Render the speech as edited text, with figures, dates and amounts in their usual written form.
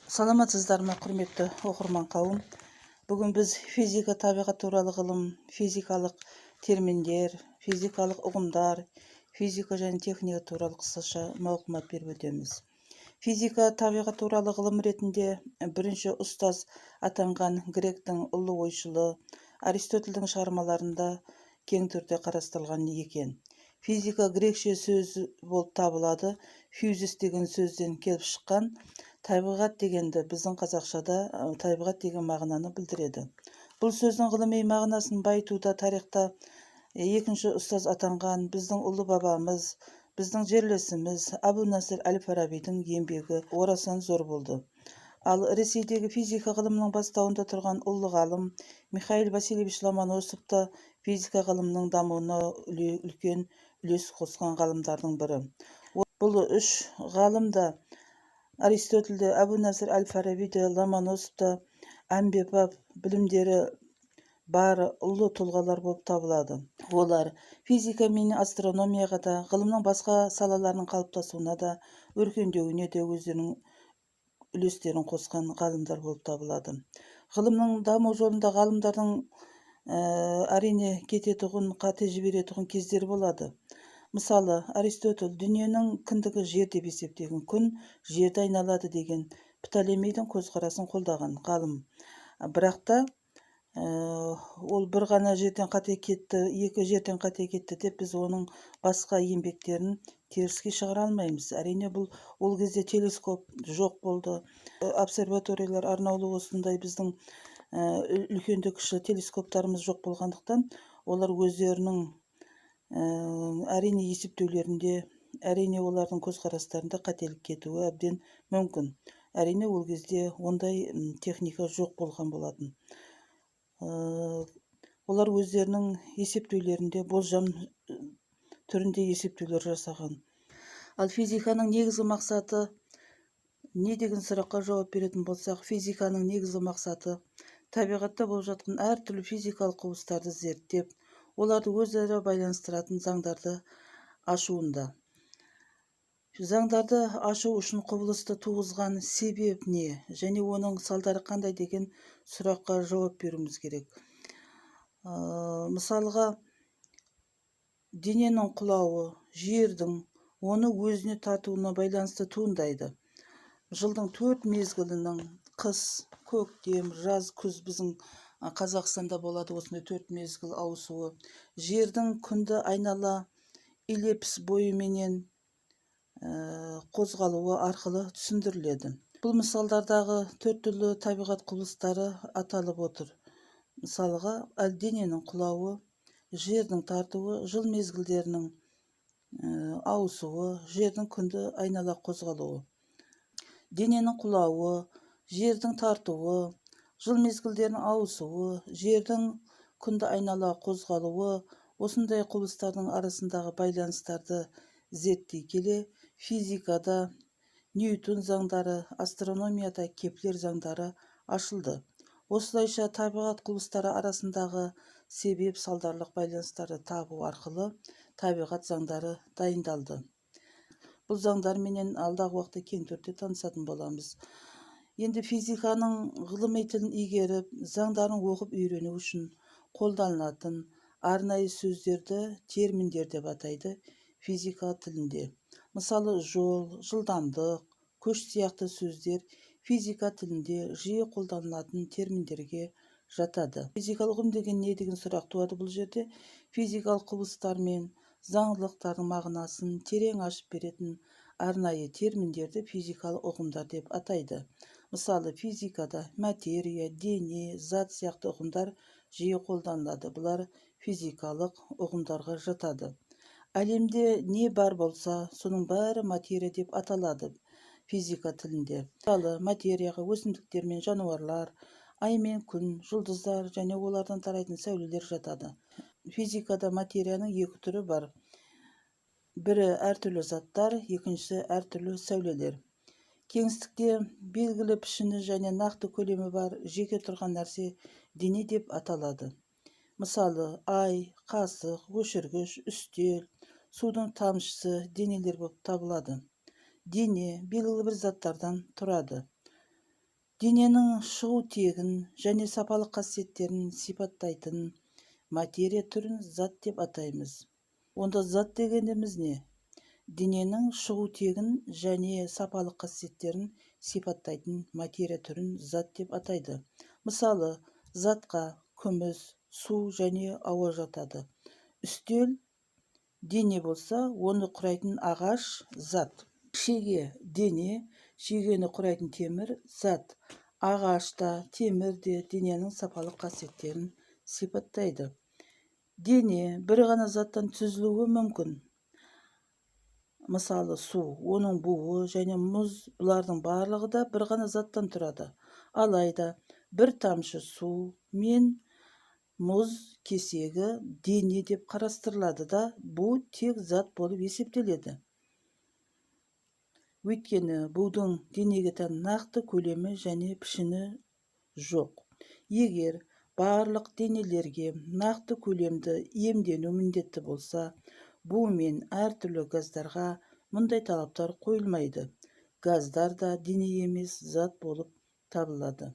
Саламатсыздар ма, құрметті оқырман қауым? Бүгін біз физика табиғат туралы ғылым, физикалық терминдер, физикалық ұғымдар, физика және техника туралы қысқаша мағлұмат беріп өтеміз. Физика табиғат туралы ғылым ретінде бірінші ұстаз атанған гректің ұлы ойшылы Аристотельдің шығармаларында кең түрде қарастырылған екен. Физика грекше сөзі болып табылады. Физис деген сөзден келіп шыққан. Табиғат дегенді біздің қазақшада табиғат деген мағынаны білдіреді. Бұл сөздің ғылыми мағынасын байытуда тарихта екінші ұстаз атанған біздің ұлы бабамыз, біздің жерлесіміз Әбу-Насыр әл-Фарабидің еңбегі орасан зор болды. Ал Ресейдегі физика ғылымының бастауында тұрған ұлы ғалым Михаил Васильевич Ломоносов та физика ғылымының дамуына үлкен үлес қосқан ғалымдардың бірі. Бұл үш ғалым да Аристотельде, Әбу-Насыр әл-Фарабиде, Ломоносовта әмбебап білімдері бар ұлы тұлғалар болып табылады. Олар физика мен астрономияға да, ғылымның басқа салаларының қалыптасуына да, өркендеуіне де өздерінің үлестерін қосқан ғалымдар болып табылады. Ғылымның даму жолында ғалымдардың әрине кететұғын, қате жіберетұғын кездер болады. Мысалы, Аристотель дүниенің кіндігі жер деп есептеген, күн жерді айналады деген Птолемейдің көзқарасын қолдаған ғалым. Бірақ та ол бір ғана жерден қате кетті, екі жерден қате кетті деп біз оның басқа еңбектерін теріске шығара алмаймыз. Әрине бұл ол кезде телескоп жоқ болды. Обсерваториялар арнаулы осындай біздің үлкенді кіші телескоптарымыз жоқ болғандықтан олар өздерінің әрине есептеулерінде, әрине олардың көзқарастарында қателік кетуі әбден мүмкін. Әрине ол кезде ондай техника жоқ болған болатын. Олар өздерінің есептеулерінде болжам түрінде есептеулер жасаған. Ал физиканың негізгі мақсаты не деген сұраққа жауап беретін болсақ, физиканың негізгі мақсаты табиғатта болып жатқан әртүрлі физикалық құбылыстарды зерттеп, оларды өзара байланыстыратын заңдарды ашуында. Заңдарды ашу үшін құбылысты туғызған себеп не және оның салдары қандай деген сұраққа жауап беруіміз керек. Мысалға, дененің құлауы жердің оны өзіне тартуына байланысты туындайды. Жылдың 4 мезгілінің қыс, көктем, жаз, күз біздің Қазақстанда болады осындай 4 мезгіл ауысуы. Жердің күнді айнала эллипс бойыменен қозғалуы арқылы түсіндіріледі. Бұл мысалдардағы 4 түрлі табиғат құбылыстары аталып отыр. Мысалға, дененің құлауы, жердің тартуы, жыл мезгілдерінің ауысуы, жердің күнді айнала қозғалуы. Дененің құлауы, жердің тартуы, жыл мезгілдерінің ауысуы, жердің күнді айнала қозғалуы, осындай құбылыстардың арасындағы байланыстарды зерттей келе, физикада Ньютон заңдары, астрономияда Кеплер заңдары ашылды. Осылайша табиғат құбылыстары арасындағы себеп-салдарлық байланыстарды табу арқылы табиғат заңдары дайындалды. Бұл заңдар менен алдағы уақытта кең түрде танысатын боламыз. Енді физиканың ғылыми тілін игеріп, заңдарын оқып үйрену үшін қолданылатын арнайы сөздерді терминдер деп атайды физика тілінде. Мысалы, жол, жылдамдық, күш сияқты сөздер физика тілінде жиі қолданылатын терминдерге жатады. Физикалық ұғым деген не деген сұрақ туады бұл жерде. Физикалық құбылыстар мен заңдылықтардың мағынасын терең ашып беретін арнайы терминдерді физикалық ұғымдар деп атайды. Мысалы, физикада материя, дене, зат сияқты ұғымдар жиі қолданылады. Бұлар физикалық ұғымдарға жатады. Әлемде не бар болса, соның бәрі материя деп аталады физика тілінде. Мысалы, материяға өсімдіктер мен жануарлар, ай мен күн, жұлдыздар және олардан тарайтын сәулелер жатады. Физикада материяның екі түрі бар. Бірі әртүрлі заттар, екіншісі әртүрлі сәулелер. Кеңістікте белгілі пішіні және нақты көлемі бар жеке тұрған нәрсе дене деп аталады. Мысалы, ай, қасық, өшіргіш, үстел, судың тамшысы денелер болып табылады. Дене белгілі бір заттардан тұрады. дененің шығу тегін және сапалық қасиеттерін сипаттайтын материя түрін зат деп атаймыз. Онда зат дегеніміз не? Дененің шығу тегін және сапалық қасиеттерін сипаттайтын материя түрін зат деп атайды. Мысалы, затқа күміс, су және ауа жатады. Үстел дене болса, оны құрайтын ағаш зат. Шеге дене, шегені құрайтын темір зат. Ағаш та, темір де дененің сапалық қасиеттерін сипаттайды. Дене бір ғана заттан түзілуі мүмкін. Мысалы, су, оның буы және мұз, бұлардың барлығы да бір ғана заттан тұрады. Алайда бір тамшы су мен мұз кесегі дене деп қарастырылады да, бұл тек зат болып есептеледі. Өйткені будың денеге тән нақты көлемі және пішіні жоқ. Егер барлық денелерге нақты көлемді иемдену міндетті болса, бу мен әртүрлі газдарға мұндай талаптар қойылмайды. Газдар да дене емес зат болып табылады.